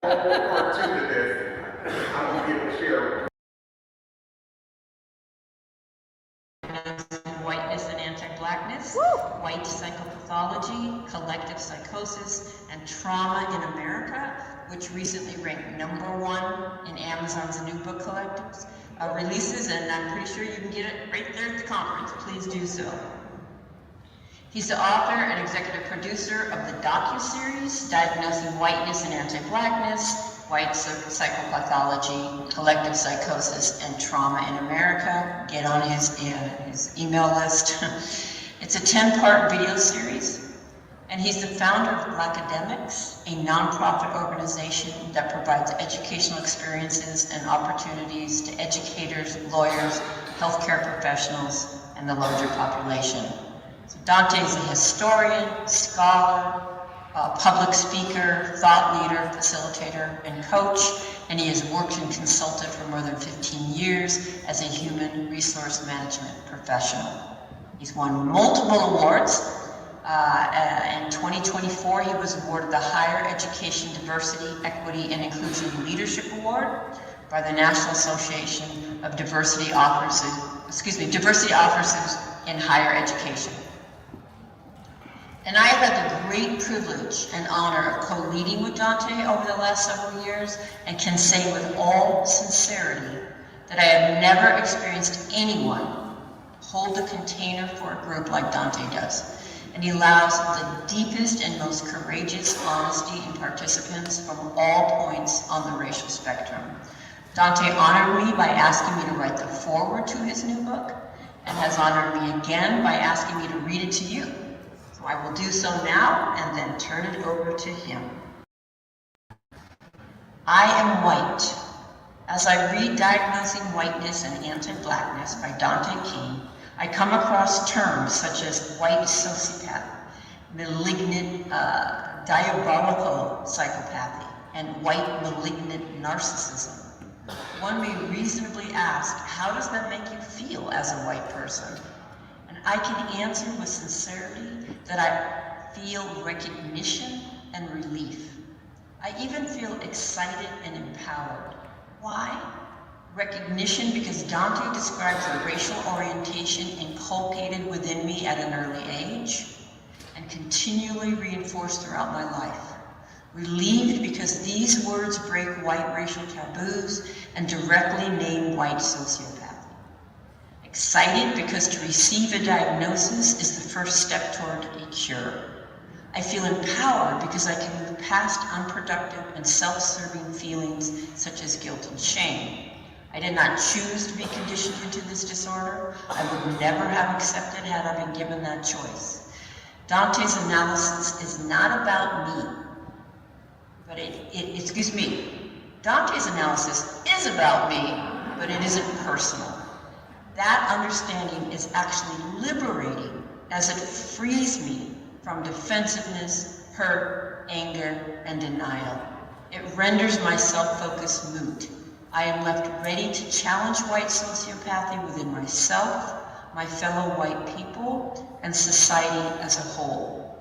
Part two to this, I'm going to be able to share. Whiteness and anti-blackness, white psychopathology, collective psychosis, and trauma in America, which recently ranked #1 in Amazon's new book collectors releases, and I'm pretty sure you can get it right there at the conference. Please do so. He's the author and executive producer of the docu-series Diagnosing Whiteness and Anti-Blackness, White Psychopathology, Collective Psychosis, and Trauma in America. Get on his email list. It's a 10-part video series, and he's the founder of Blackademics, a nonprofit organization that provides educational experiences and opportunities to educators, lawyers, healthcare professionals, and the larger population. So Dante is a historian, scholar, public speaker, thought leader, facilitator, and coach, and he has worked and consulted for more than 15 years as a human resource management professional. He's won multiple awards. In 2024, he was awarded the Higher Education Diversity, Equity, and Inclusion Leadership Award by the National Association of Diversity Officers in Higher Education. And I have had the great privilege and honor of co-leading with Dante over the last several years, and can say with all sincerity that I have never experienced anyone hold a container for a group like Dante does. And he allows the deepest and most courageous honesty in participants from all points on the racial spectrum. Dante honored me by asking me to write the foreword to his new book, and has honored me again by asking me to read it to you. I will do so now and then turn it over to him. I am white. As I read Diagnosing Whiteness and Anti-Blackness by Dante King, I come across terms such as white sociopath, malignant diabolical psychopathy, and white malignant narcissism. One may reasonably ask, how does that make you feel as a white person? And I can answer with sincerity that I feel recognition and relief. I even feel excited and empowered. Why? Recognition because Dante describes a racial orientation inculcated within me at an early age and continually reinforced throughout my life. Relieved because these words break white racial taboos and directly name white sociopathy. Excited because to receive a diagnosis is the first step toward a cure. I feel empowered because I can move past unproductive and self-serving feelings such as guilt and shame. I did not choose to be conditioned into this disorder. I would never have accepted had I been given that choice. Dante's analysis is not about me, but Dante's analysis is about me, but it isn't personal. That understanding is actually liberating as it frees me from defensiveness, hurt, anger, and denial. It renders my self-focus moot. I am left ready to challenge white sociopathy within myself, my fellow white people, and society as a whole.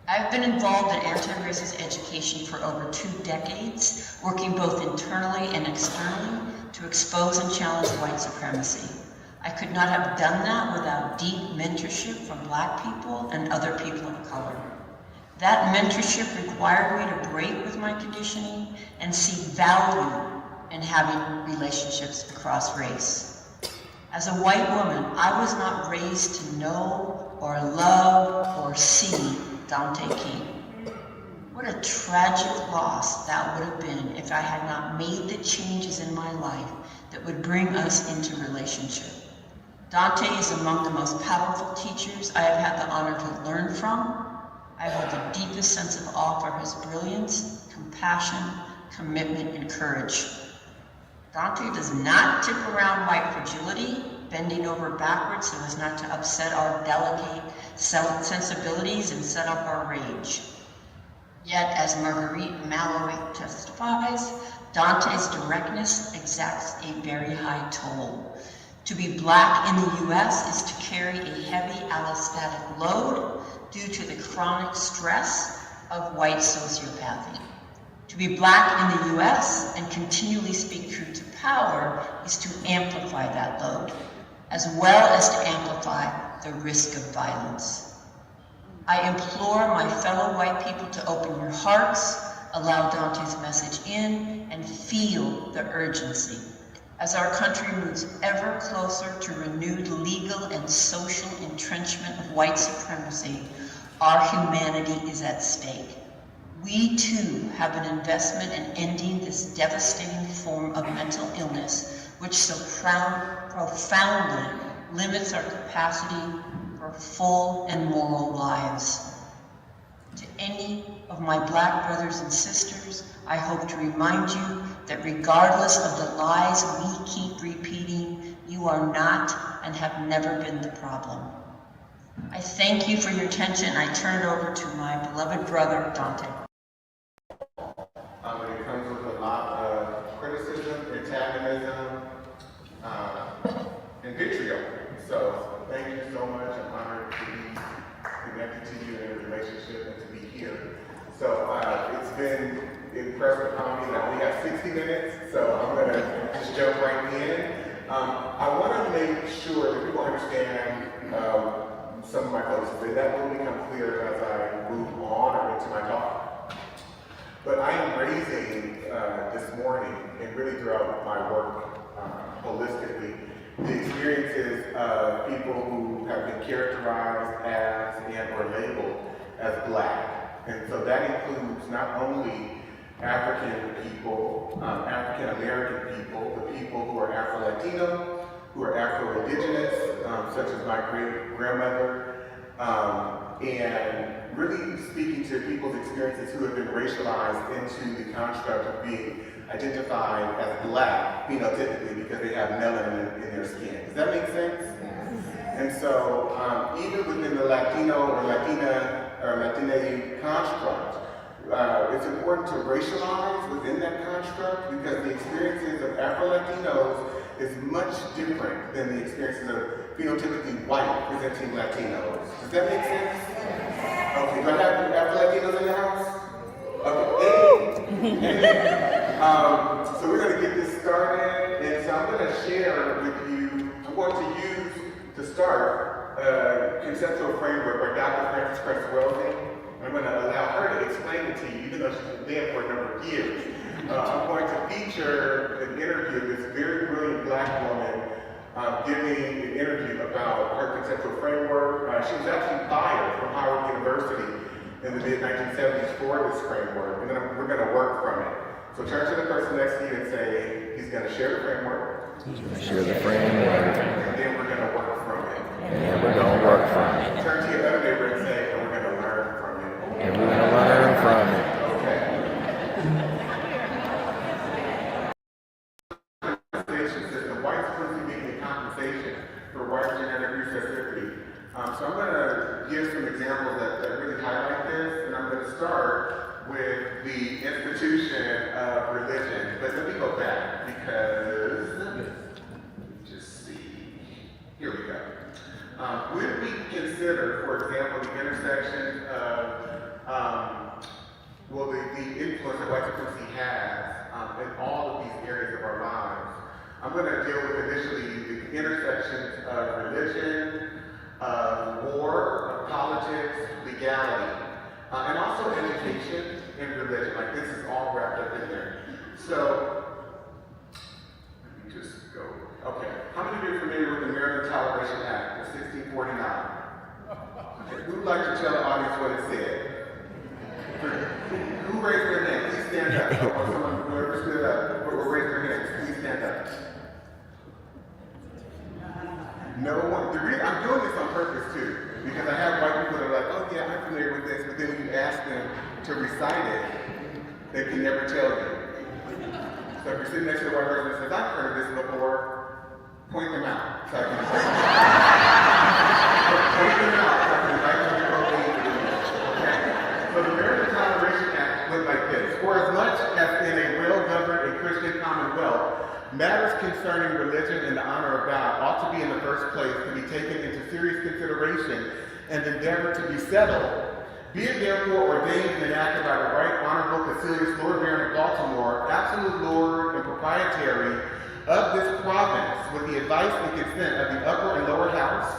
I've been involved in anti-racist education for over 2 decades, working both internally and externally to expose and challenge white supremacy. I could not have done that without deep mentorship from Black people and other people of color. That mentorship required me to break with my conditioning and see value in having relationships across race. As a white woman, I was not raised to know or love or see Dante King. What a tragic loss that would have been if I had not made the changes in my life that would bring us into relationship. Dante is among the most powerful teachers I have had the honor to learn from. I hold the deepest sense of awe for his brilliance, compassion, commitment, and courage. Dante does not tip around white fragility, bending over backwards so as not to upset our delicate sensibilities and set up our rage. Yet, as Marguerite Malloy testifies, Dante's directness exacts a very high toll. To be Black in the US is to carry a heavy allostatic load due to the chronic stress of white sociopathy. To be Black in the US and continually speak truth to power is to amplify that load, as well as to amplify the risk of violence. I implore my fellow white people to open your hearts, allow Dante's message in, and feel the urgency. As our country moves ever closer to renewed legal and social entrenchment of white supremacy, our humanity is at stake. We too have an investment in ending this devastating form of mental illness, which so profoundly limits our capacity for full and moral lives. To any of my Black brothers and sisters, I hope to remind you that regardless of the lies we keep repeating, you are not and have never been the problem. I thank you for your attention. I turn it over to my beloved brother, Dante. It comes with a lot of criticism, antagonism, and vitriol. So thank you so much. I'm honored to be connected to you in a relationship and to be here. So it's been impressive upon me that we have 60 minutes, so I'm going to just jump right in. I want to make sure that people understand some of my folks, that will become clear as I move on or into my talk. But I am raising this morning, and really throughout my work holistically, the experiences of people who have been characterized as and or labeled as Black. And so that includes not only African people, African American people, the people who are Afro-Latino, who are Afro-Indigenous, such as my great-grandmother, and really speaking to people's experiences who have been racialized into the construct of being identified as Black, phenotypically, because they have melanin in their skin. Does that make sense? And so, even within the Latino or Latina or Latina construct, it's important to racialize within that construct because the experiences of Afro-Latinos is much different than the experiences of phenotypically white presenting Latinos. Does that make sense? Okay, do I have Afro-Latinos in the house? Okay, so we're going to get this started, and so I'm going to share with you, I'm going to use to start a conceptual framework by Dr. Frances Cress Welsing. I'm going to allow her to explain it to you, even though she's been dead for a number of years. I'm going to feature an interview of this very brilliant Black woman giving an interview about her conceptual framework. She was actually fired from Howard University in the mid-1970s for this framework, and then we're going to work from it. So turn to the person next to you and say, he's going to share the framework. He's going to share the framework. And then we're going to work from it. And we're going to work from it. Turn to your other neighbor and say, and we're going to learn from it. And we're going to learn from it. Okay. System, white supremacy being the compensation for white genetic recessivity. So I'm going to give some examples that really highlight this, and I'm going to start with the institution of religion. But let me go back because, let me just see. Here we go. Would we consider, for example, the intersection of the influence that white supremacy has in all of these areas of our lives? I'm going to deal with initially the intersections of religion, of war, of politics, legality, and also education and religion. Like this is all wrapped up in there. So, let me just go. Okay. How many of you are familiar with the American Toleration Act of 1649? Okay. Who would like to tell the audience what it said? Who raised their hand? Please stand up. Or someone, whoever stood up, or raised their hands, please stand up. No one. The reason I'm doing this on purpose too, because I have white people that are like, oh yeah, I'm familiar with this, but then when you ask them to recite it, they can never tell you. So if you're sitting next to a white person that says, I've heard of this before, point them out. So I can point them out so I can invite them to go read it. Okay. So the American Toleration Act looked like this. For as much as in a well-governed and Christian commonwealth, matters concerning religion and the honor of God ought to be in the first place to be taken into serious consideration and endeavored to be settled. Be it therefore ordained and enacted by the right honorable Caecilius Lord Baron of absolute lord and proprietary of this province, with the advice and consent of the upper and lower house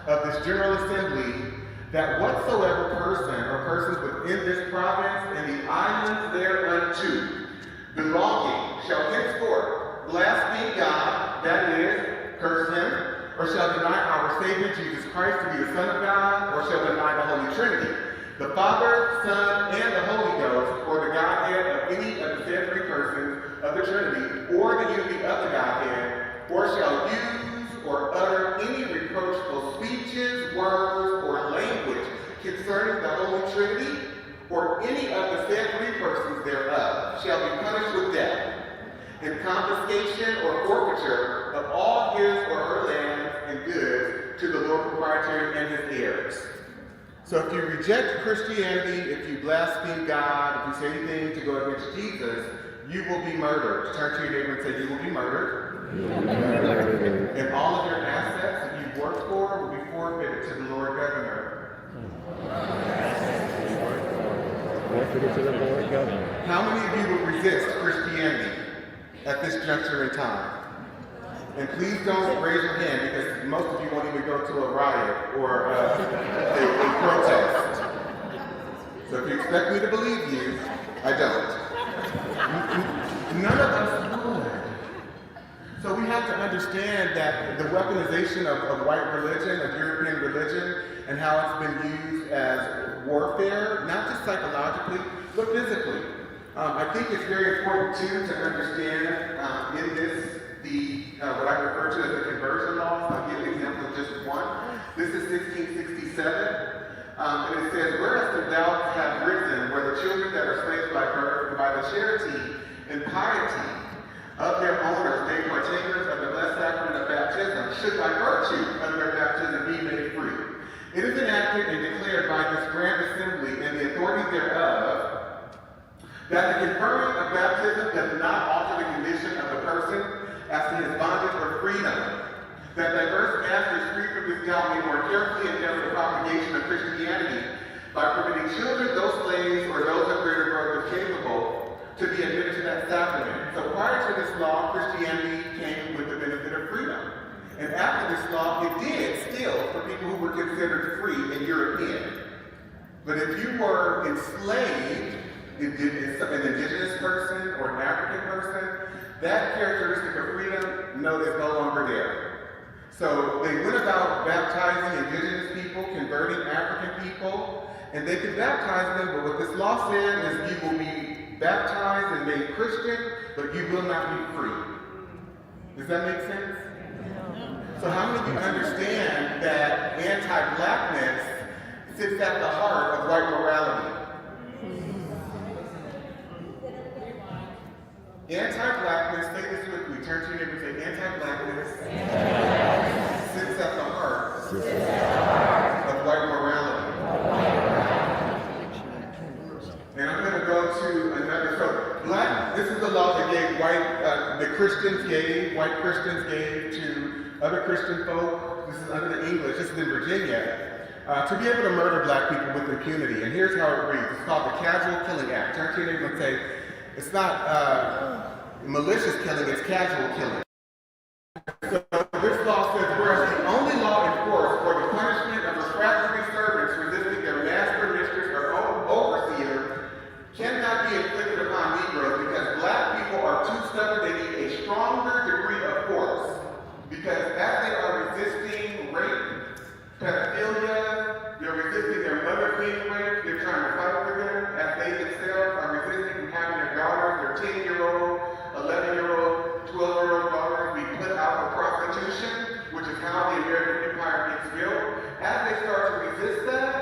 of this General Assembly, that whatsoever person or persons within this province and the islands thereunto belonging shall henceforth blaspheme God, that is, curse him, or shall deny our Savior Jesus Christ to be the Son of God, or shall deny the Holy Trinity, the Father, Son, and the Holy Ghost, or the Godhead of any of the said three persons of the Trinity, or the unity of the Godhead, or shall use or utter any reproachful speeches, words, or language concerning the Holy Trinity, or any of the said three persons thereof, shall be punished with death, and confiscation or forfeiture of all his or her lands and goods to the Lord proprietary and his heirs. So if you reject Christianity, if you blaspheme God, if you say anything to go against Jesus, you will be murdered. Turn to your neighbor and say, you will be murdered. And all of your assets that you've worked for will be forfeited to the Lord Governor. Forfeited to the Lord Governor. How many of you will resist Christianity at this juncture in time? And please don't raise your hand, because most of you won't even go to a riot or a protest. So if you expect me to believe you, I don't. None of us would. So we have to understand that the weaponization of white religion, of European religion, and how it's been used as warfare, not just psychologically, but physically. I think it's very important too to understand in this what I refer to as the conversion laws. I'll give an example of just one. This is 1667, and it says, whereas the doubts have risen, where the children that are slaves by birth, by the charity and piety of their owners, made partakers of the blessed sacrament of baptism, should by virtue of their baptism be made free. It is enacted and declared by this grand assembly and the authority thereof, that the conferring of baptism does not alter the condition of the person as to his bondage or freedom, that diverse masters free from this doubt may more carefully endeavor the propagation of Christianity by permitting children, those slaves, or those of greater growth capable, to be admitted to that sacrament. So prior to this law, Christianity came with the benefit of freedom. And after this law, it did still for people who were considered free and European. But if you were enslaved, an indigenous person or an African person, that characteristic of freedom, no, is no longer there. So they went about baptizing indigenous people, converting African people, and they could baptize them, but what this law said is you will be baptized and made Christian, but you will not be free. Does that make sense? So how many of you understand that anti-blackness sits at the heart of white morality? Anti-blackness, say this with me, turn to your neighbor and say, anti-blackness sits at the heart of white morality. And I'm going to go to another, so this is the law that gave white Christians gave to other Christian folk. This is under the English, this is in Virginia, to be able to murder black people with impunity. And here's how it reads. It's called the Casual Killing Act. Turn to your neighbor and say, it's not malicious killing, it's casual killing. So this law says, whereas the only law enforced for the punishment of refractory servants resisting their master, mistress, or overseer cannot be inflicted upon Negroes because black people are too stubborn, they need a stronger degree of force. Because as they are resisting rape, pedophilia, they're resisting their mother being raped, they're trying to fight for them, as they themselves are resisting from having their daughters, their 10-year-old, 11-year-old, 12-year-old daughters be put out for prostitution, which is how the American empire gets built. As they start to resist that,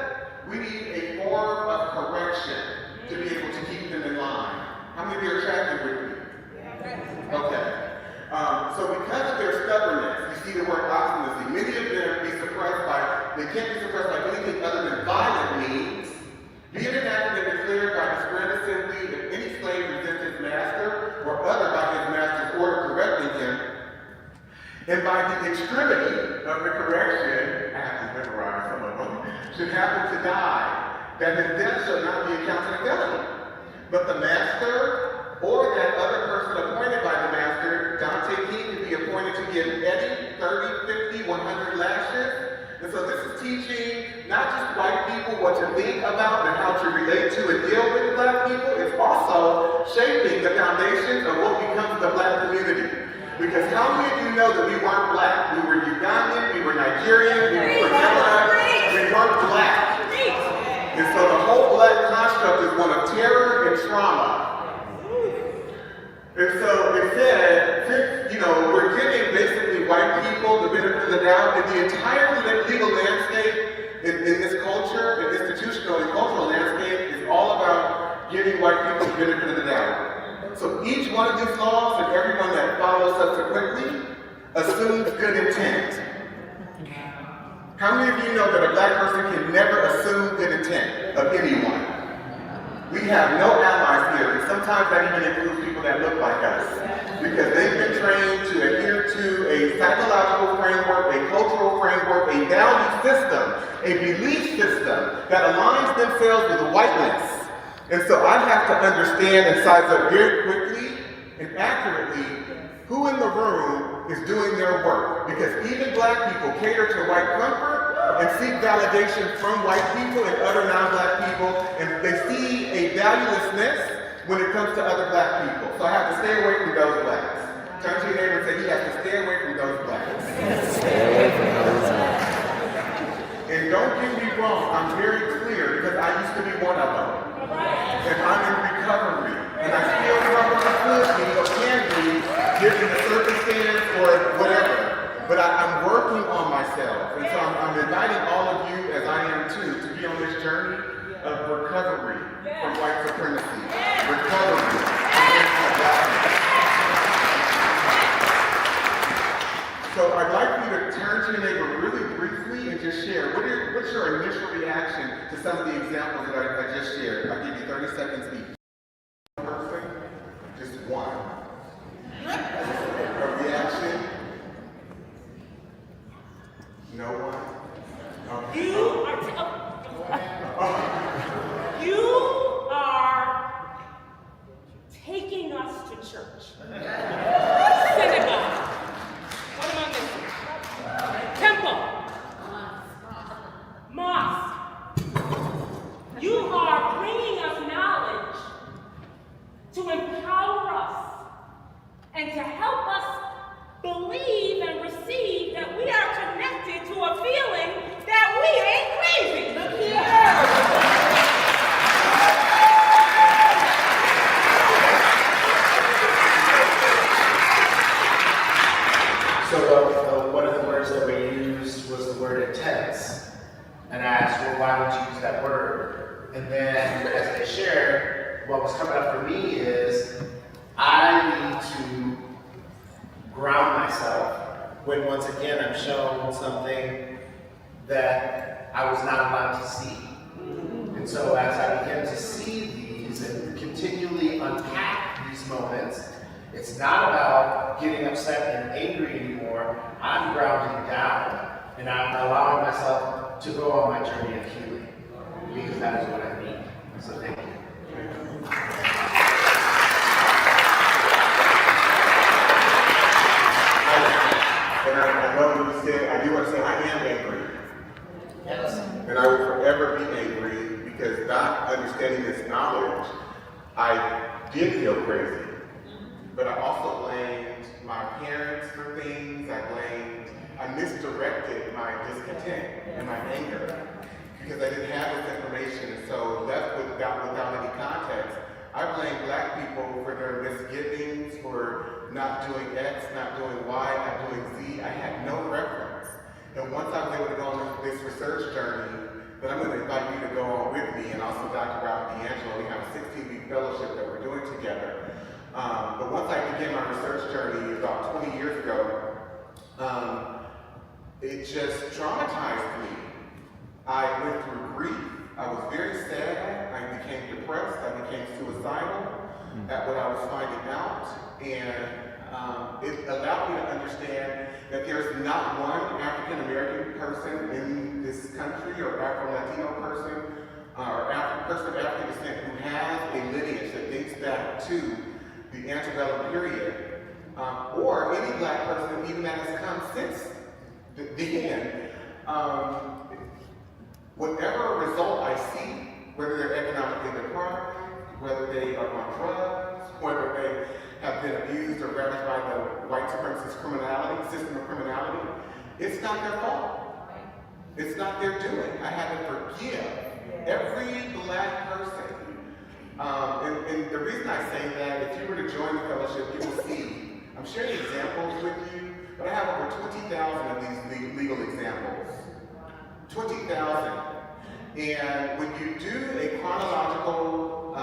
we need a form of correction to be able to keep them in line. How many of you are tracking with me? Okay. So because of their stubbornness, you see the word obstinacy, many of them they can't be suppressed by anything other than violent means, be it enacted and declared by this grand assembly if any slave resists his master or other by his master's order correcting him, and by the extremity of the correction, I have to memorize some of them, should happen to die, that his death shall not be accounted a felony, but the master or that other person to think about and how to relate to and deal with Black people is also shaping the foundations of what becomes the Black community. Because how many of you know that we weren't Black? We were Ugandan, we were Nigerian, we were Canada, we weren't Black. And so the whole Black construct is one of terror and trauma. And so it said, since, we're giving basically white people the benefit of the doubt, and the entire legal landscape in this culture, and institutional and cultural landscape, is all about giving white people the benefit of the doubt. So each one of these laws and everyone that follows subsequently assumes good intent. How many of you know that a Black person can never assume good intent of anyone? We have no allies here, and sometimes that even includes people that look like us, because they've been trained to adhere to a psychological framework, a cultural framework, a value system, a belief system that aligns themselves with whiteness. And so I have to understand and size up very quickly and accurately who in the room is doing their work. Because even Black people cater to white comfort and seek validation from white people and other non-Black people, and they see a valuelessness when it comes to other Black people. So I have to stay away from those Blacks. Turn to your neighbor and say, you have to stay away from those Blacks. Stay away from those Blacks. And don't get me wrong, I'm very clear because I used to be one of them. And I'm in recovery. And I still suffer or could be or can be given the circumstance or whatever. But I'm working on myself. And so I'm inviting all of you, as I am too, to be on this journey of recovery from white supremacy. Recovery from anti-Blackness. So I'd like you to turn to your neighbor really briefly and just share. What's your initial reaction to some of the examples that I just shared? I'll give you 30 seconds each. Person, just one. A reaction? No one? Okay. You are taking us to church. Synagogue. What am I missing? Temple. Mosque. You are bringing us knowledge to empower us and to help us believe and receive that we are connected to a feeling that we ain't crazy. Look here. So one of the words that we used was the word intense. And I asked, well, why would you use that word? And then as they shared, what was coming up for me is I need to ground myself when once again I'm shown something that I was not allowed to see. And so as I begin to see these and continually unpack these moments, it's not about getting upset and angry anymore. I'm grounding down and I'm allowing myself to go on my journey of healing because that is what I need. So thank you. And I love what you said. I do want to say I am angry. Yes. And I will forever be angry because not understanding this knowledge, I did feel crazy. But I also blamed my parents for things. I misdirected my discontent and my anger because I didn't have this information. And so left without any context, I blame Black people for their misgivings, for not doing X, not doing Y, not doing Z. I had no reference. And once I was able to go on this research journey, then I'm going to invite you to go on with me, and also Dr. Ralph D'Angelo. We have a 16-week fellowship that we're doing together. But once I began my research journey about 20 years ago, it just traumatized me. I went through grief. I was very sad. I became depressed. I became suicidal at what I was finding out. And it allowed me to understand that there's not one African American person in this country or Afro-Latino person or person of African descent who has a lineage that dates back to the antebellum period, or any Black person even that has come since the end. whatever result I see, whether they're economically deprived, whether they are on drugs, whether they have been abused or ravaged by the white supremacist system of criminality, it's not their fault. It's not their doing. I have to forgive every black person. And the reason I say that, if you were to join the fellowship, you will see, I'm sharing examples with you, but I have over 20,000 of these legal examples. 20,000. And when you do a chronological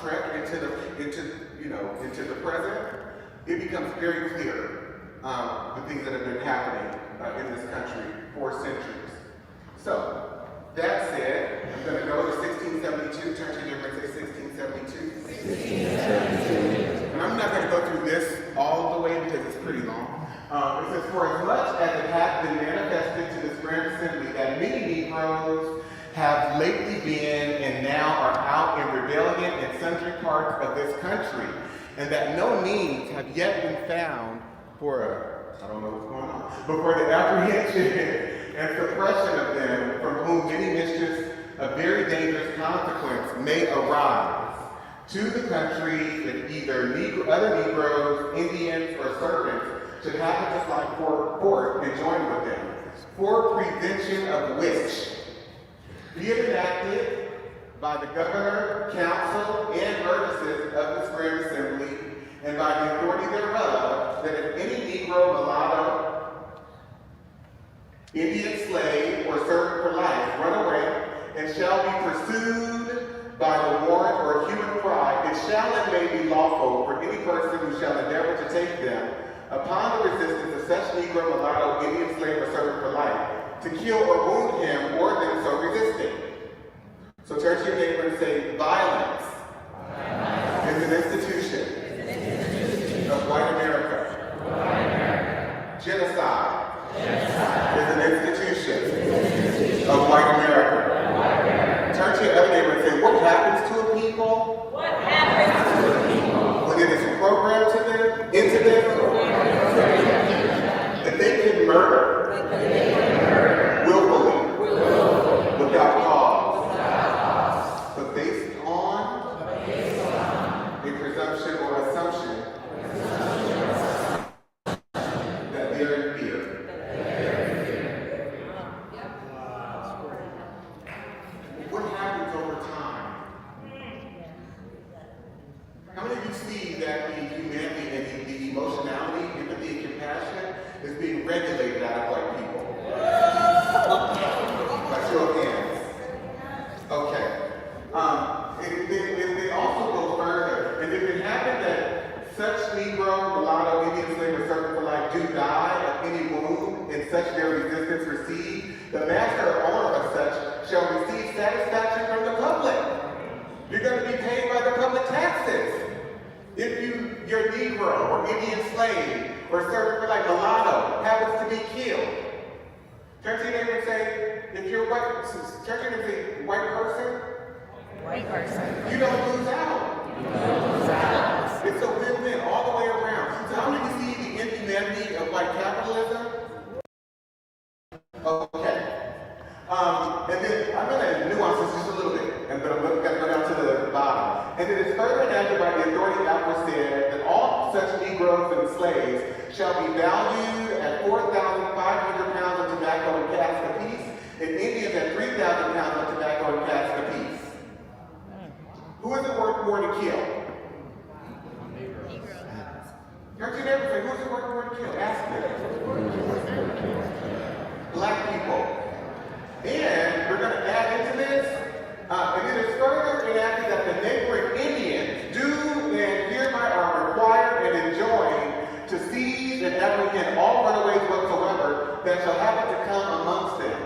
trek into the present, it becomes very clear the things that have been happening in this country for centuries. So, that said, I'm going to go to 1672. Turn to your neighbor and say 1672. 1672. And I'm not going to go through this all the way because it's pretty long. It says, for as much as it hath been manifested to this grand assembly that many Negroes have lately been and now are out in rebellion in sundry parts of this country, and that no means have yet been found for, I don't know what's going on, but for the apprehension and suppression of them, from whom many mischiefs of very dangerous consequence may arise to the country, if either other Negroes, Indians, or servants should happen to slide forth and join with them, for prevention of which be it enacted by the governor, council, and burgesses of this grand assembly, and by the authority thereof, that if any Negro, mulatto, Indian slave, or servant for life run away, and shall be pursued by the warrant or human cry, it shall and may be lawful for any person who shall endeavor to take them upon the resistance of such Negro, mulatto, Indian slave, or servant for life, to kill or wound him or them so resisting. So turn to your neighbor and say, violence is an institution of white America. Genocide is an institution of white America. Turn to your other neighbor and say, what happens to a people? What happens to a people? When it is programmed into them, that they can murder willfully, without cause, but based on a presumption or assumption that they are in fear. What happens over time? How many of you see that the humanity and the emotionality, empathy, and compassion is being regulated out of white people? By show of hands. Okay. It also goes further. And if it happened that such Negro, mulatto, Indian slave, or servant for life do die of any wound in such their resistance received, the master or owner of such shall receive satisfaction from the public. You're going to be paid by the public taxes. If your Negro or Indian slave or servant for life, mulatto, happens to be killed, turn to your neighbor and say, if you're white, turn to your neighbor and say, white person, you don't lose out. It's a win-win all the way around. So how many of you see the inhumanity of white capitalism? Okay. And then I'm going to nuance this just a little bit, but I'm going to go down to the bottom. And it is further enacted by the authority aforesaid that all such Negroes and slaves shall be valued at 4,500 pounds of tobacco and casks apiece, and Indians at 3,000 pounds of tobacco and casks apiece. Who is it worth more to kill? Turn to your neighbor and say, who is it worth more to kill? Ask them. Black people. And we're going to add into this, and it is further enacted that the neighboring Indians do and hereby are required and enjoined to seize and apprehend all runaways whatsoever that shall happen to come amongst them,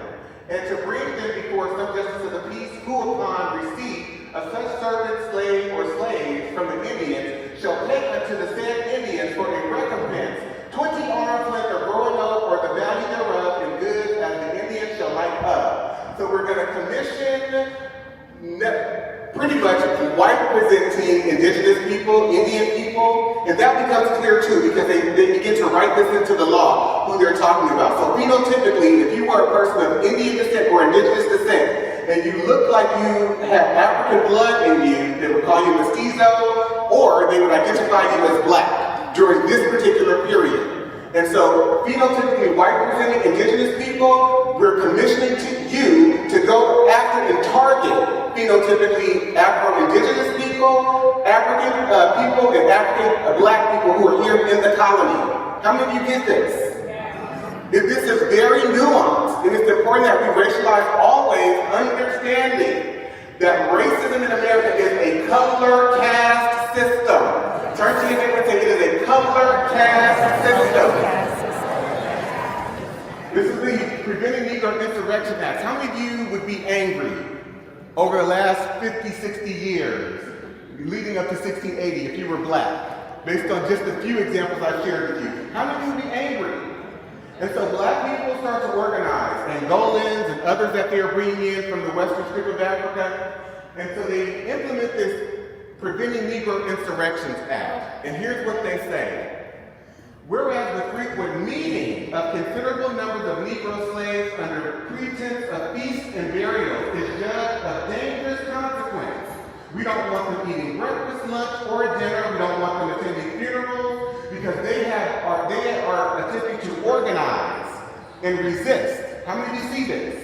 and to bring them before some justice of the peace, who upon receipt of such servant, slave, or slaves from the Indians shall take unto the said Indians for a recompense 20 arms length of roanoke or the value thereof in goods as the Indians shall like up. So we're going to commission pretty much white presenting indigenous people, Indian people, and that becomes clear too because they begin to write this into the law. who they're talking about. So phenotypically, if you were a person of Indian descent or indigenous descent, and you look like you have African blood in you, they would call you mestizo, or they would identify you as black during this particular period. And so, phenotypically white-presenting indigenous people, we're commissioning you to go after and target phenotypically Afro-indigenous people, African people, and African black people who are here in the colony. How many of you get this? This is very nuanced, and it's important that we racialize always, understanding that racism in America is a color caste system. Turn to your neighbor and say, it is a color caste system. This is the Preventing Negro Insurrection Act. How many of you would be angry over the last 50, 60 years, leading up to 1680, if you were black, based on just a few examples I shared with you? How many of you would be angry? And so black people start to organize, Angolans and others that they are bringing in from the western strip of Africa. And so they implement this Preventing Negro Insurrections Act. And here's what they say. Whereas the frequent meeting of considerable numbers of Negro slaves under pretense of feast and burial is judged of dangerous consequence. We don't want them eating breakfast, lunch, or dinner. We don't want them attending funerals because they are attempting to organize and resist. How many of you see this?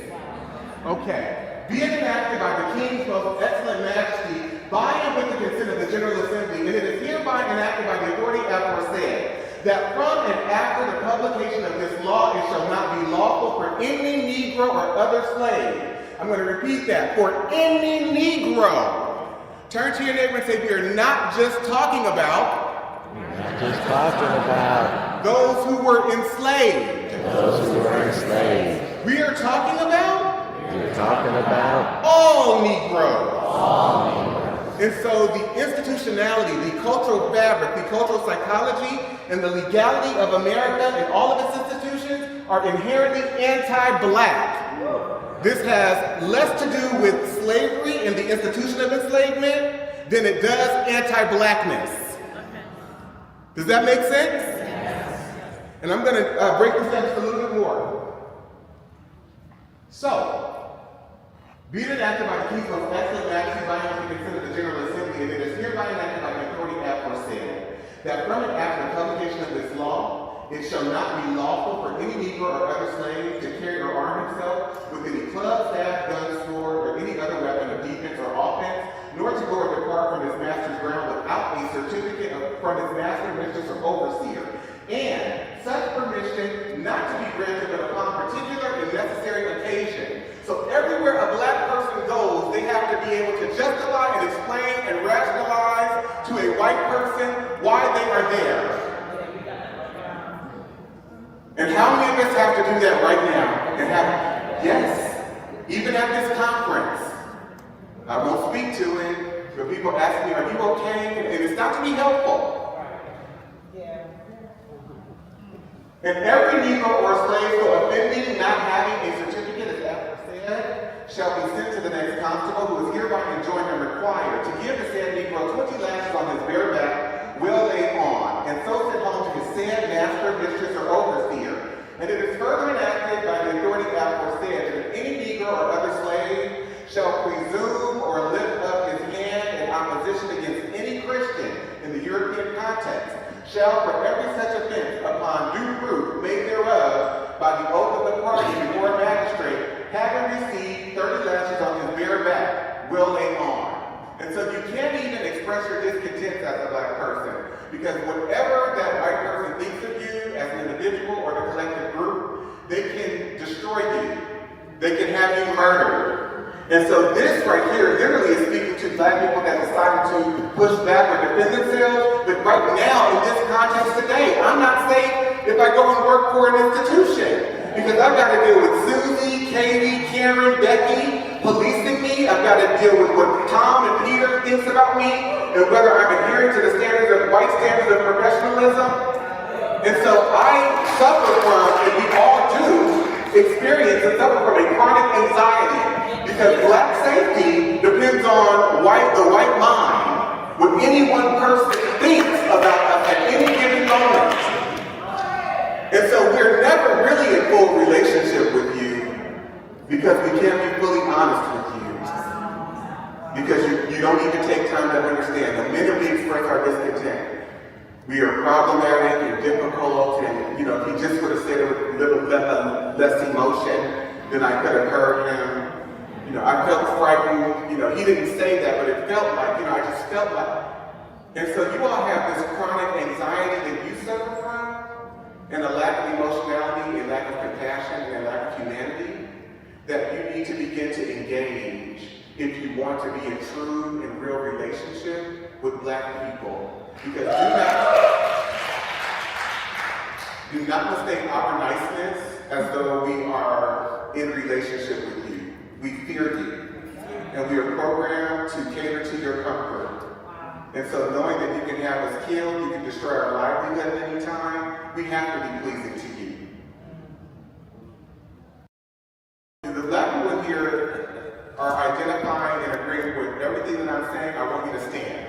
Okay. Being enacted by the King's most excellent majesty by and with the consent of the General Assembly, and it is hereby enacted by the authority aforesaid, that from and after the publication of this law, it shall not be lawful for any Negro or other slave. I'm going to repeat that. For any Negro. Turn to your neighbor and say, we are not just talking about those who were enslaved. Those who were enslaved. We are talking about all Negroes. All Negroes. And so the institutionality, the cultural fabric, the cultural psychology, and the legality of America and all of its institutions are inherently anti-black. This has less to do with slavery and the institution of enslavement than it does anti-blackness. Does that make sense? Yes. And I'm going to break this down just a little bit more. So, being enacted by the King's most excellent majesty by and with the consent of the General Assembly, and it is hereby enacted by the authority aforesaid, that from and after the publication of this law, it shall not be lawful for any Negro or other slave to carry or arm himself with any club, staff, gun, sword, or any other weapon of defense or offense, nor to go or depart from his master's ground without a certificate from his master, mistress, or overseer. And such permission not to be granted but upon particular and necessary occasion. So everywhere a black person goes, they have to be able to justify and explain and rationalize to a white person why they are there. And how many of us have to do that right now? And yes, even at this conference. I won't speak to it, but people ask me, are you okay? And it's not to be helpful. And every Negro or slave for offending, not having a certificate, as After said, shall be sent to the next constable, who is hereby enjoined and required to give the said Negro 20 lashes on his bare back, will lay on, and so send home to his said master, mistress, or overseer. And it is further enacted by the authority aforesaid that any Negro or other slave shall presume or lift up his hand in opposition against any Christian in the European context, shall for every such offense, upon due proof made thereof by the oath of the party before a magistrate, having received 30 lashes on his bare back, will lay on. And so you can't even express your discontent as a black person, because whatever that white person thinks of you as an individual or the collective group, they can destroy you. They can have you murdered. And so this right here literally is speaking to black people that decided to push back or defend themselves. But right now, in this context today, I'm not safe if I go and work for an institution. Because I've got to deal with Susie, Katie, Karen, Becky policing me. I've got to deal with what Tom and Peter thinks about me and whether I'm adhering to the standards of white standards of professionalism. And so I suffer from, and we all do, experience and suffer from a chronic anxiety. Because black safety depends on the white mind, what any one person thinks about us at any given moment. And so we're never our discontent. We are problematic and difficult, and if he just would have said it with a little less emotion, then I could have heard him. I felt frightened. He didn't say that, but it felt like, I just felt like. And so you all have this chronic anxiety that you suffer from, and a lack of emotionality, and lack of compassion, and a lack of humanity, that you need to begin to engage if you want to be in true and real relationship with Black people. Because do not mistake our niceness as though we are in relationship with you. We fear you, and we are programmed to cater to your comfort. And so knowing that you can have us killed, you can destroy our livelihood at any time, we have to be pleasing to you. The Black people here are identifying and agreeing with everything that I'm saying. I want you to stand.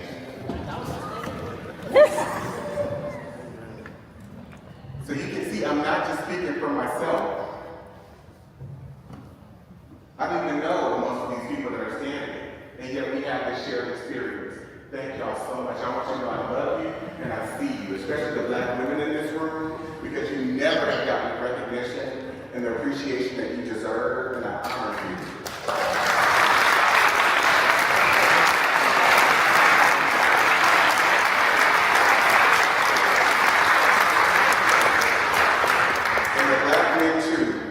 So you can see I'm not just speaking for myself. I don't even know most of these people that are standing, and yet we have this shared experience. Thank y'all so much. I want you to know I love you and I see you, especially the Black women in this room, because you never have gotten the recognition and the appreciation that you deserve, and I honor you.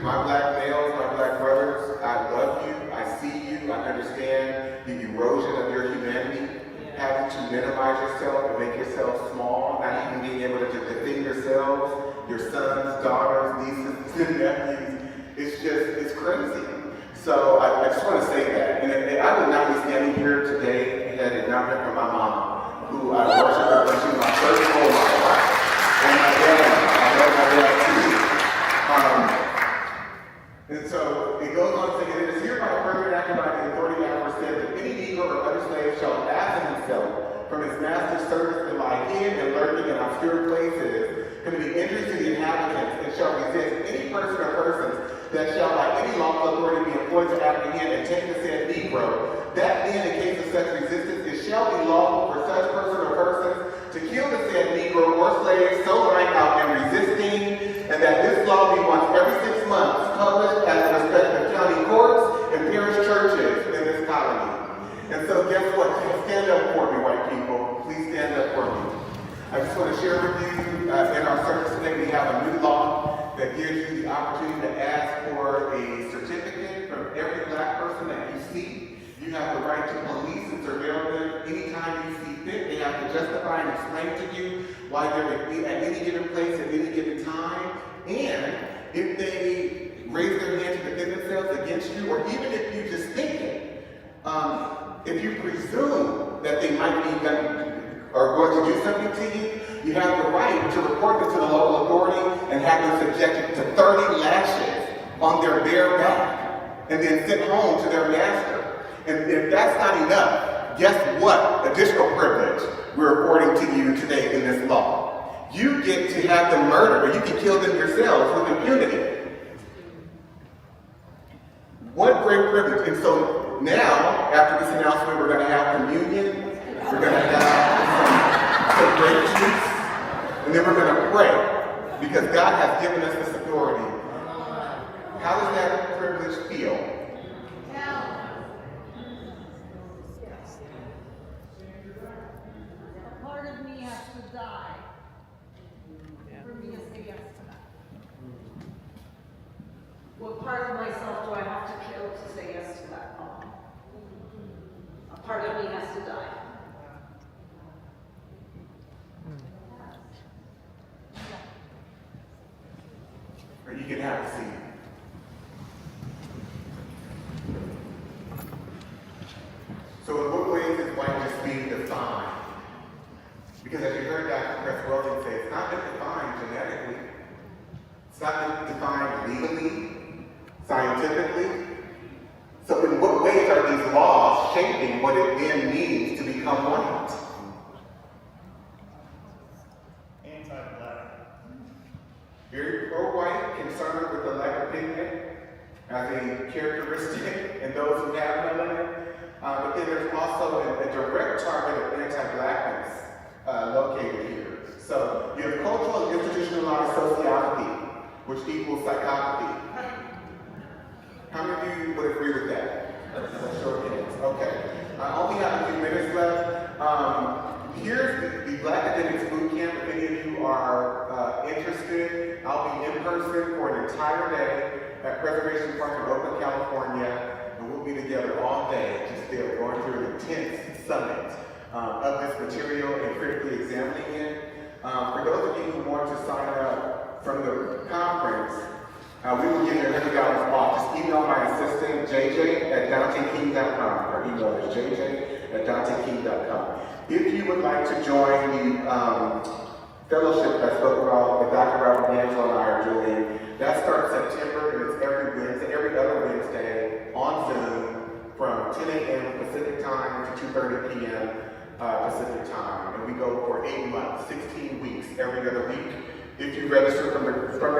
My Black males, my Black brothers, I love you, I see you, I understand the erosion of your humanity, having to minimize yourself and make yourself small, not even being able to defend yourselves, your sons, daughters, nieces, and nephews. It's crazy. So I just want to say that. And I would not be standing here today had it not been for my mom, who I worship her when she was my first role model. And my dad, I love my dad too. And so it goes on saying, it is hereby further enacted by the authority that said that any Negro or other slave shall absent himself from his master's service and lie hid and lurking in obscure places, committing injuries to the inhabitants, and shall resist any person or persons that shall by any lawful authority be employed to apprehend and take the said Negro. That then, in case of such resistance, it shall be lawful for such person or persons to kill the said Negro or slave so lying out and resisting, and that this law be once every 6 months published at the respective county courts and parish churches in this colony. And so guess what? Stand up for me, white people. Please stand up for me. I just want to share with you, in our service today, we have a new law that gives you the opportunity to ask for a certificate from every Black person that you see. You have the right to police and surveil them anytime you see fit. They have to justify and explain to you why they're at any given place at any given time. And if they raise their hand to defend themselves against you, or even if you just think it, if you presume that they might be going to do something to you, you have the right to report them to the local authority and have them subjected to 30 lashes on their bare back and then sent home to their master. And if that's not enough, guess what additional privilege we're affording to you today in this law? You get to have them murdered, or you can kill them yourselves with impunity. What great privilege. And so now, after this announcement, we're going to have communion, we're going to have some grape juice, and then we're going to pray, because God has given us this authority. How does that privilege feel? Part of me has to die for me to say yes to that. What part of myself do I have to kill to say yes to that law? A part of me has to die. Or you can have a seat. So in what ways is white just being defined? Because as you heard Dr. Chris Weldon say, it's not been defined genetically. It's not been defined legally, scientifically. So in what ways are these laws shaping what it then means to become white? Anti-Black. Very pro-white, concerned with the lack of pigment as a characteristic in those who have melanin. But then there's also a direct target of anti-Blackness which equals psychopathy. How many of you would agree with that? Show of hands. Okay. I only have a few minutes left. Here's the Black Academics Boot Camp. If any of you are interested, I'll be in person for an entire day at Preservation Park in Oakland, California, and we'll be together all day, just there going through an intense summit of this material and critically examining it. For those of you who want to sign up from the conference, we will give you $100 off. Just email my assistant, jj@danteking.com. Our email is jj@danteking.com. If you would like to join the fellowship I spoke about that Dr. Robert D'Angelo and I are doing, that starts September, and it's every other Wednesday on Zoom from 10 a.m. Pacific time to 2:30 p.m. Pacific time. And we go for 8 months, 16 weeks, every other week. If you register from the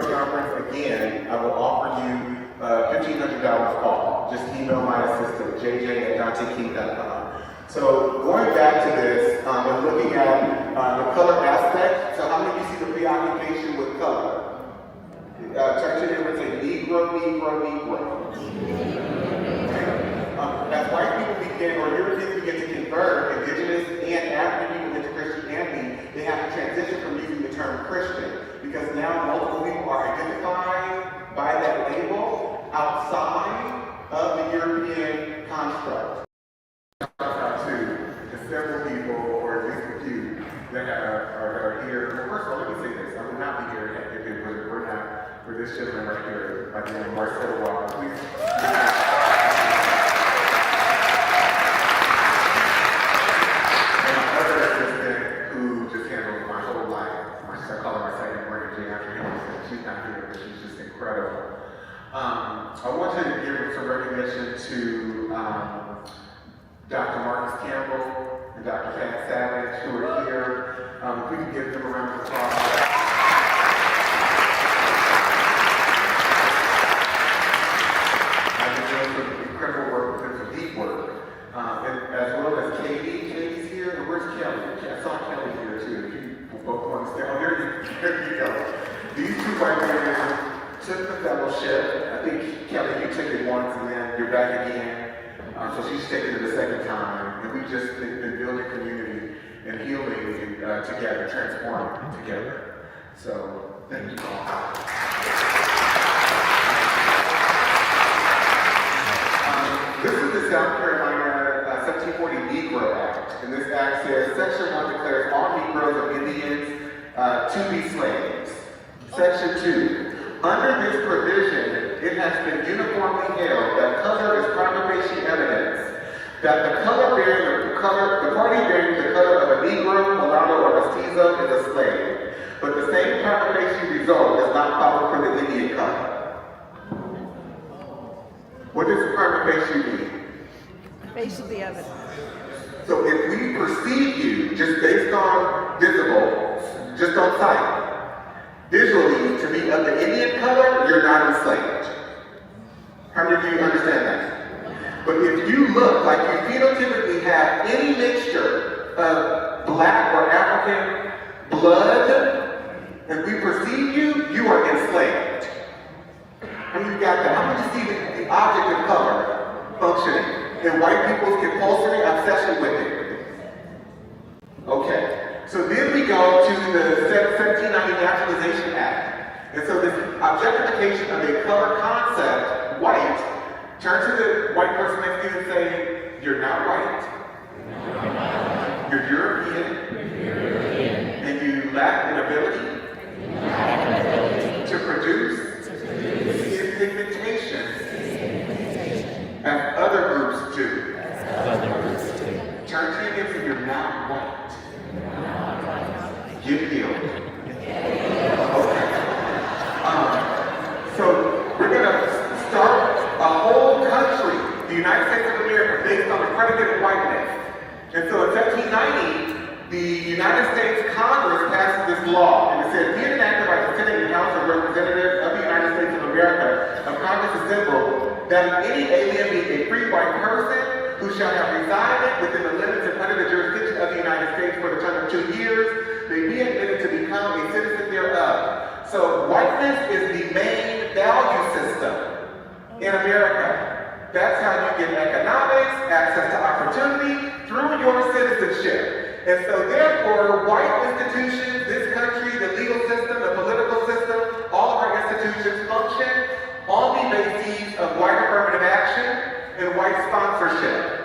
conference, again, I will offer you $1,500 off. Just email my assistant, jj@danteking.com. So going back to this and looking at the color aspect, so how many of you see the preoccupation with color? Turn to them and say Negro, Negro, Negro. As white people begin, or Europeans begin to convert, indigenous and African people into Christianity, they have to transition from using the term Christian, because now multiple people are identified by that label outside of the European construct. To several people, or at least a few, that are here. First of all, let me say this. I would not be here if it were not for this gentleman right here, by the name of Marcelo Walker. Please. And my other assistant, who just handles my whole life. I call her my second mortgage after him. She's not here, but she's just incredible. I want to give some recognition to Dr. Marcus Campbell and Dr. Pat Savage, who are here. If we can give them a round of applause. I've been doing some incredible work with them, some deep work. And as well as Katie. Katie's here, and where's Kelly? I saw Kelly here too. If you both want to stay. Oh, there you go. These two white women took the fellowship. I think, Kelly, you took it once and then you're back again. So she's taken it the second time, and we've just been building community and healing together, transforming together. So, thank you all. This is the South Carolina 1740 Negro Act, and this act says, Section 1 declares all Negroes or Indians to be slaves. Section 2, under this provision, it has been uniformly held that color is prima facie evidence that the party bearing the color of a Negro, mulatto, or mestizo is a slave. But the same prima facie result is not followed for the Indian color. What does prima facie mean? Face of the evidence. So if we perceive you just based on visible, just on sight, visually, to be of the Indian color, you're not enslaved. How many of you understand that? But if you look like you phenotypically have any mixture of black or African blood, and we perceive you, you are enslaved. How many of you got that? How many of you see the object of color functioning in white people's compulsory obsession with it? Okay. So then we go to the 1790 Naturalization Act. And so this objectification of a color concept, white, turn to the white person next to you and say, you're not white. You're European. And you lack an ability to produce skin pigmentation as other groups do. Turn to your neighbor and say, you're not white. Get healed. Okay. So we're going to start a whole country, the United States of America, based on the predicate of whiteness. And so in 1790, the United States Congress passes this law, and it says, be it enacted by the Senate and House of Representatives of the United States of America, of Congress assembled, that any alien being a free white person who shall have resided within the limits and under the jurisdiction of the United States for the term of 2 years may be admitted to become a citizen thereof. So white whiteness is the main value system in America. That's how you get economics, access to opportunity through your citizenship. And so therefore, white institutions, this country, the legal system, the political system, all of our institutions function on the basis of white affirmative action and white sponsorship.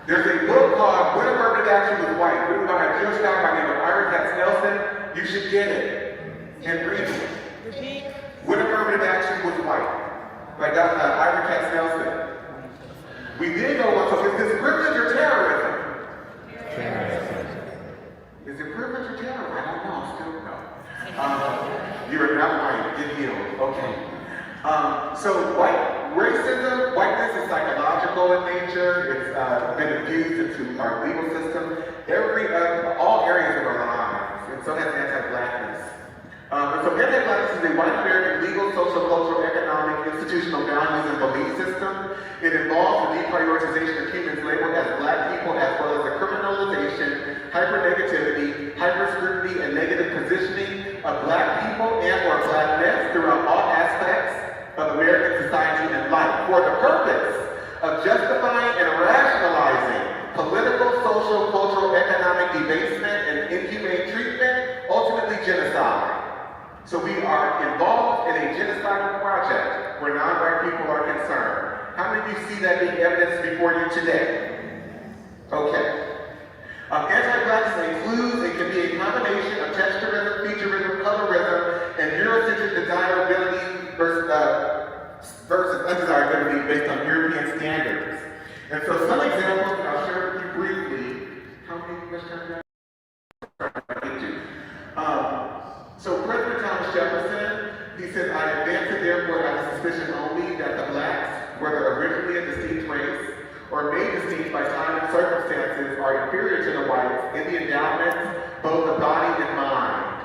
There's a book called When Affirmative Action Was White, written by a Jewish guy by the name of Ira Katz Nelson. You should get it and read it. When Affirmative Action Was White, by Ira Katz Nelson. We then go on, so is this privilege or terrorism? Is it privilege or terrorism? I don't know, still no. You're not white, get healed, okay. So whiteness is psychological in nature. It's been infused into our legal system, all areas of our lives, and so has anti-blackness. And so anti-blackness is a white American legal, social, cultural, economic, institutional values and belief system. It involves the deprioritization of humans labeled as black people, as well as the criminalization, hyper-negativity, hyper-scrutiny, and negative positioning of black people and or blackness throughout all aspects of American society and life for the purpose of justifying and rationalizing political, social, cultural, economic debasement and inhumane treatment, ultimately genocide. So we are involved in a genocidal project where non-white people are concerned. How many of you see that being evidenced before you today? Okay. Anti-blackness includes, it can be a combination of texturism, featurism, colorism, and Eurocentric desirability versus undesirability based on European standards. And so some examples, and I'll share with you briefly. How many questions? So President Thomas Jefferson, he said, I advance it therefore out of suspicion only that the blacks, whether originally a distinct race or made distinct by time and circumstances, are inferior to the whites in the endowments, both of body and mind.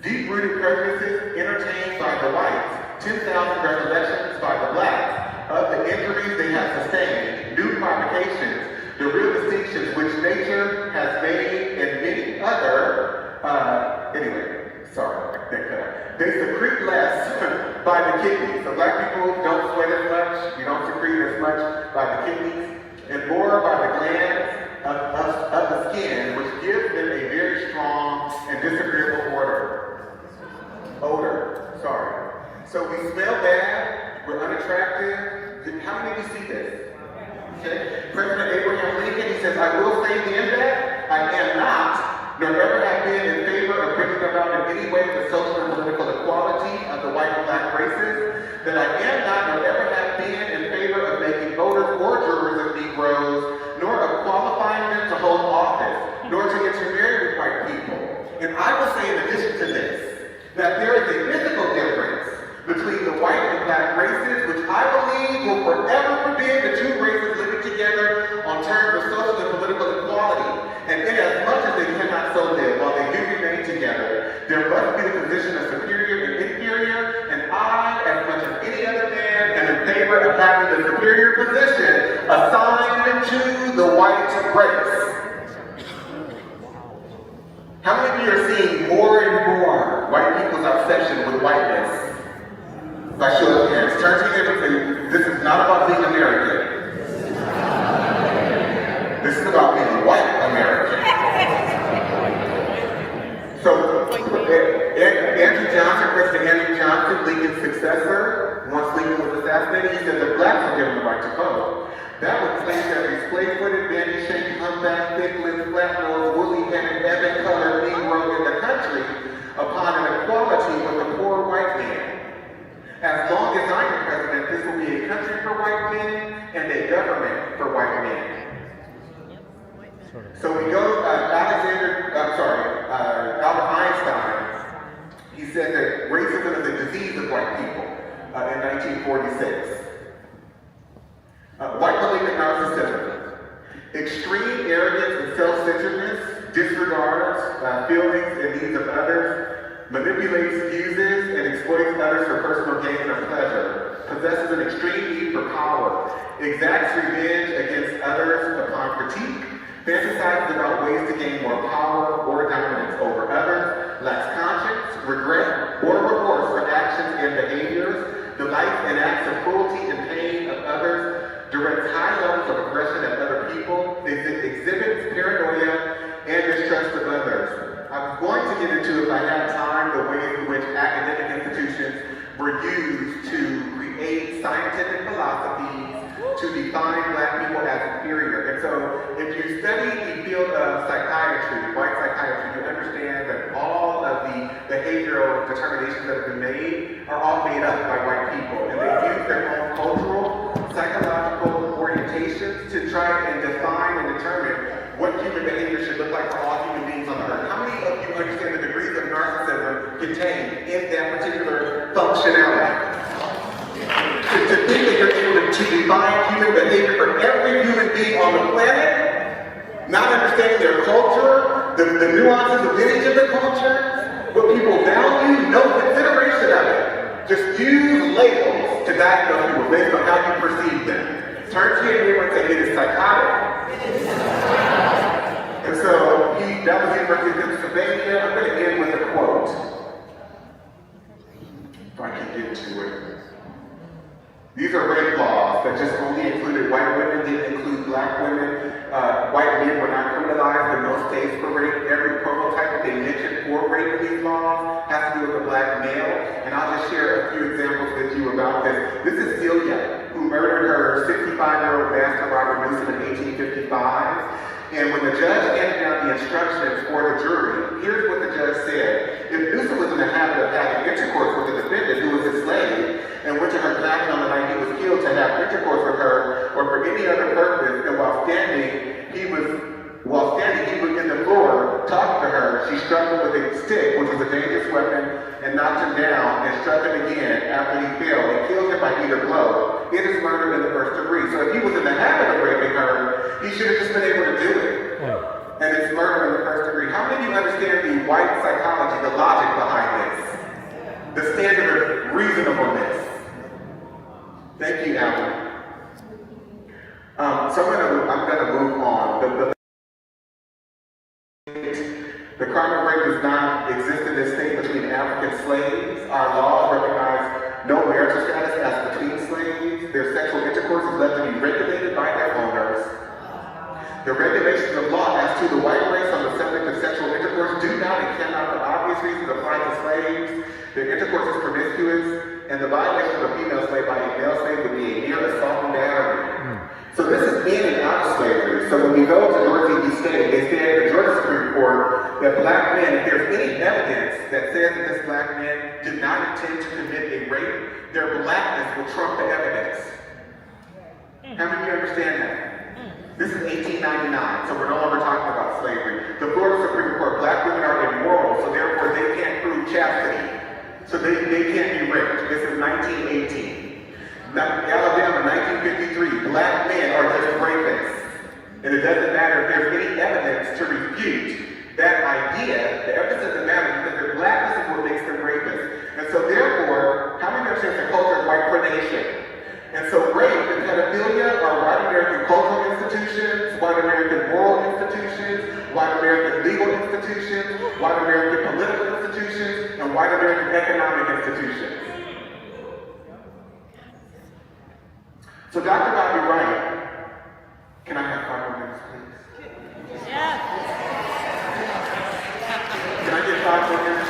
Deep-rooted prejudices entertained by the whites, 10,000 recollections by the blacks of the injuries they have sustained, new provocations, the real distinctions which nature has made and many other, they secrete less by the kidneys. So black people don't sweat as much, you don't secrete as much by the kidneys, and more by the glands of the skin, which gives them a very strong and disagreeable odor. So we smell bad, we're unattractive. How many of you see this? Okay. President Abraham Lincoln, he says, I will say then that I am not, nor ever have been in favor of bringing about in any way the social and political equality of the white and black races, that I am not, nor ever have been in favor of making voters or jurors of Negroes, nor of qualifying them to hold office, nor to intermarry with white people. And I will say in addition to this, that there is a mythical difference between the white and black races, which I believe will forever forbid the two races living together on terms of social and political equality. And inasmuch as they cannot so live while they do remain together, there must be the position of superior and inferior, and I, as much as any other man, am in favor of having the superior position assigned to the white race. How many of you are seeing more and more white people's obsession with whiteness? By show of hands. Turn to your neighbor. This is not about being American. This is about being white American. So, President Andrew Johnson, Lincoln's successor, once Lincoln was assassinated, he said the blacks were given the right to vote. That would place every splay-footed, bandy-shaped, humpback, thick-lipped, flat-nosed, woolly-headed, ebon-colored Negro in the country upon an equality with the poor white man. As long as I am president, this will be a country for white men and a government for white men. So we go, Albert Einstein, he said that racism is a disease of white people in 1946. White malignant narcissism, extreme arrogance and self-centeredness, disregards feelings and needs of others, manipulates, uses, and exploits others for personal gain or pleasure, possesses an extreme need for power, exacts revenge against others upon critique, fantasizes about ways to gain more power or dominance over others, lacks conscience, regret, I was going to get into, if I had time, the ways in which academic institutions were used to create scientific philosophies to define Black people as inferior. And so if you study the field of psychiatry, white psychiatry, you understand that all of the behavioral determinations that have been made are all made up by white people. And they use their own cultural, psychological orientations to try and define and determine what human behavior should look like for all human beings on the earth. How many of you understand the degrees of narcissism contained in that particular functionality? To think that you're able to define human behavior for every human being on the planet, not understanding their culture, the nuances of lineage of the culture, what people value, no consideration of it. Just use labels to diagnose people based on how you perceive them. Turn to your neighbor and say, it is psychotic. And so, that was University of Pennsylvania. I'm going to end with a quote. If I can get to it. These are rape laws that just only included white women, didn't include Black women. White men were not criminalized in most states for rape. Every prototype that they mentioned for rape in these laws has to do with a Black male. And I'll just share a few examples with you about this. This is Celia, who murdered her 65-year-old master, Robert Newsom, in 1855. And when the judge handed down the instructions for the jury, here's what the judge said. If Newsom was in the habit of having intercourse with the defendant, who was his slave, and went to her cabin on the night he was killed to have intercourse with her, or for any other purpose, and while standing, he was in the floor talking to her, she struck him with a stick, which was a dangerous weapon, and knocked him down, and struck him again after he fell, and killed him by either blow. It is murder in the first degree. So if he was in the habit of raping her, he should have just been able to do it. And it's murder in the first degree. How many of you understand the white psychology, the logic behind this? The standard of reasonableness. Thank you, Alan. So I'm gonna move on. The crime of rape does not exist in this state between African slaves. Our laws recognize no marital status as between slaves. Their sexual intercourse is left to be regulated by their owners. The regulations of law as to the white race on the subject of sexual intercourse do not and cannot, for obvious reasons, apply to slaves. Their intercourse is promiscuous, and the violation of a female slave by a male slave would be a mere assault and battery. So this is in and out of slavery. So when we go to Dorothy B. State, they said in the Georgia Supreme Court that Black men, if there's any evidence that says that this Black man did not intend to commit a rape, their Blackness will trump the evidence. How many of you understand that? This is 1899, so we're no longer talking about slavery. The Florida Supreme Court, Black women are immoral, so therefore they can't prove chastity. So they can't be raped. This is 1918. Alabama, 1953, Black men are just rapists. And it doesn't matter if there's any evidence to refute that idea. The evidence doesn't matter because their Blackness is what makes them rapists. And so therefore, how many understand the culture of white predation? And so rape and pedophilia are white American cultural institutions, white American moral institutions, white American legal institutions, white American political institutions, and white American economic institutions. So Dr. Bobby Wright, can I have 5 more minutes, please? Yeah. Can I get 5 more minutes?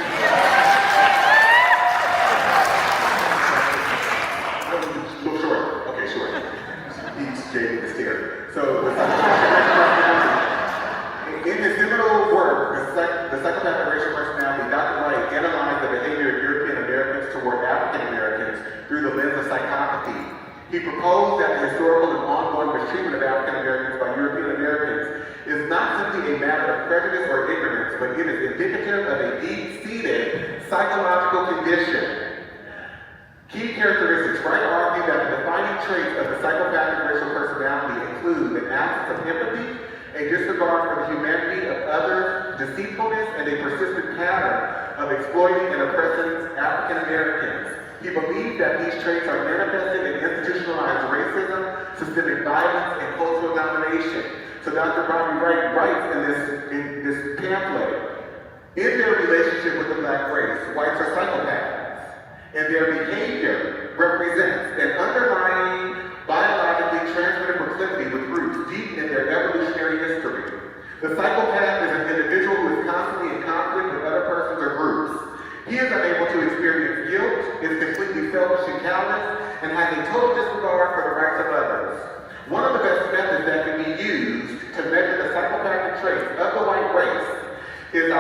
Look short. Okay, short. He's Jay the Stair. So in his seminal work, the Psychopathic Racial Personality, Dr. Wright analyzed the behavior of European Americans toward African Americans through the lens of psychopathy. He proposed that the historical and ongoing mistreatment of African Americans by European Americans is not simply a matter of prejudice or ignorance, but it is indicative of a deep-seated psychological condition. Key characteristics. Wright argued that the defining traits of the psychopathic racial personality include an absence of empathy, a disregard for the humanity of others, deceitfulness, and a persistent pattern of exploiting and oppressing African Americans. He believed that these traits are manifested in institutionalized racism, systemic violence, and cultural domination. So Dr. Bobby Wright writes in this pamphlet, in their relationship with the Black race, whites are psychopaths, and their behavior represents an underlying biologically transmitted proclivity with roots deep in their evolutionary history. The psychopath is an individual who is constantly in conflict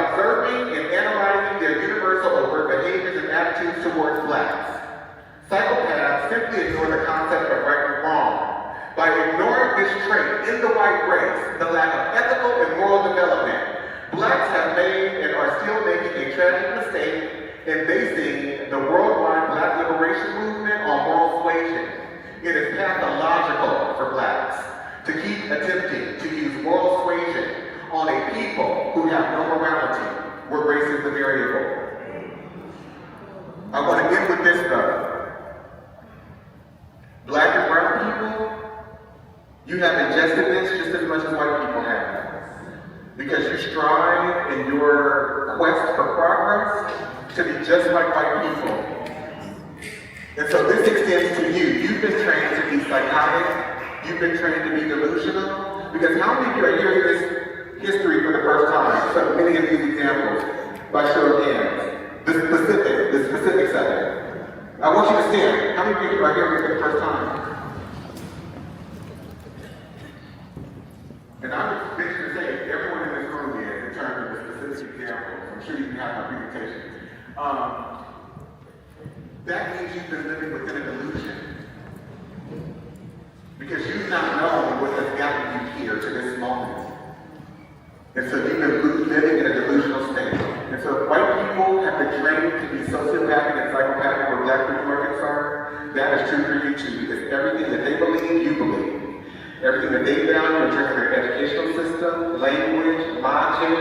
observing and analyzing their universal overt behaviors and attitudes towards blacks. Psychopaths simply ignore the concept of right and wrong. By ignoring this trait in the white race, the lack of ethical and moral development, blacks have made and are still making a tragic mistake in basing the worldwide black liberation movement on moral suasion. It is pathological for blacks to keep attempting to use moral suasion on a people who have no morality, where race is the variable. I want to end with this though. Black and brown people, you have ingested this just as much as white people have. Because you strive in your quest for progress to be just like white people. And so this extends to you. You've been trained to be psychotic. You've been trained to be delusional. Because how many of you are hearing this history for the first time? So many of these examples, by show of hands. The specifics of it. I want you to stand. How many of you are hearing it for the first time? And I'm just to say, everyone in this room is, in terms of the specific examples. I'm sure you can have my presentation. That means you've been living within a delusion. Because you've not known what has gotten you here to this moment. And so you've been living in a delusional state. And so if white people have been trained to be sociopathic and psychopathic where black people are concerned, that is true for you too. Because everything that they believe, you believe. Everything that they value in terms of their educational system, language, logic,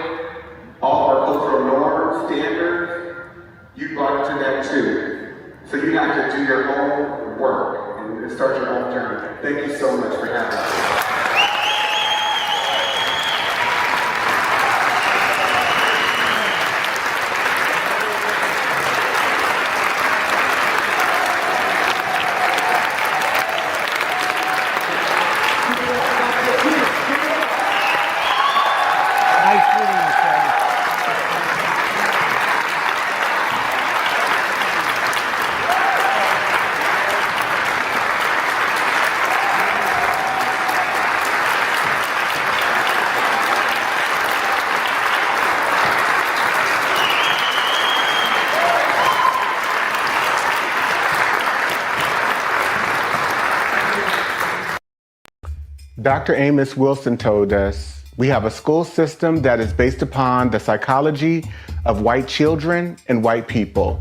all our cultural norms, standards, you brought into that too. So you have to do your own work and start your own journey. Thank you so much for having us. Dr. Amos Wilson told us, we have a school system that is based upon the psychology of white children and white people.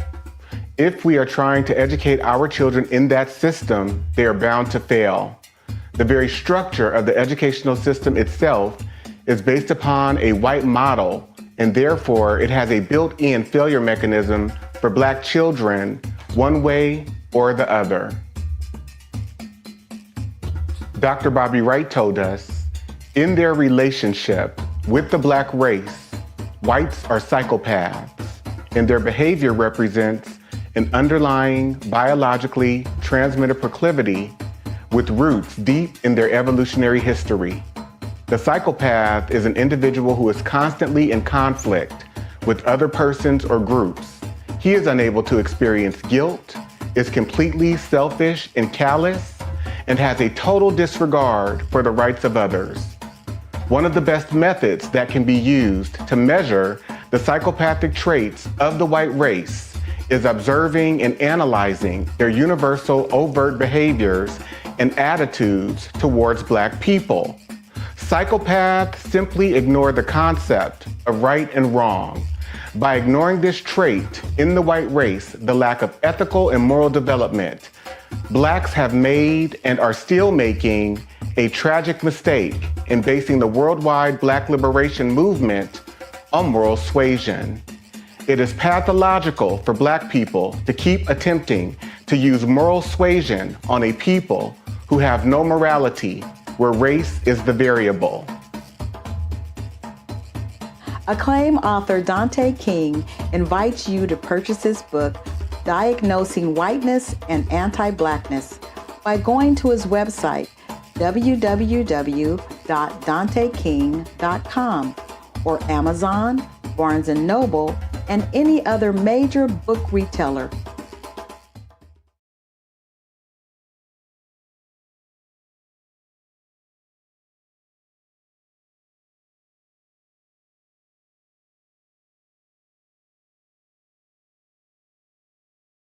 If we are trying to educate our children in that system, they are bound to fail. The very structure of the educational system itself is based upon a white model, and therefore it has a built-in failure mechanism for black children, one way or the other. Dr. Bobby Wright told us, in their relationship with the black race, whites are psychopaths, and their behavior represents an underlying biologically transmitted proclivity with roots deep in their evolutionary history. The psychopath is an individual who is constantly in conflict with other persons or groups. He is unable to experience guilt, is completely selfish and callous, and has a total disregard for the rights of others. One of the best methods that can be used to measure the psychopathic traits of the white race is observing and analyzing their universal overt behaviors and attitudes towards black people. Psychopaths simply ignore the concept of right and wrong. By ignoring this trait in the white race, the lack of ethical and moral development, blacks have made and are still making a tragic mistake in basing the worldwide black liberation movement on moral suasion. It is pathological for black people to keep attempting to use moral suasion on a people who have no morality, where race is the variable. Acclaimed author Dante King invites you to purchase his book, Diagnosing Whiteness and Anti-Blackness, by going to his website, www.danteking.com, or Amazon, Barnes & Noble, and any other major book retailer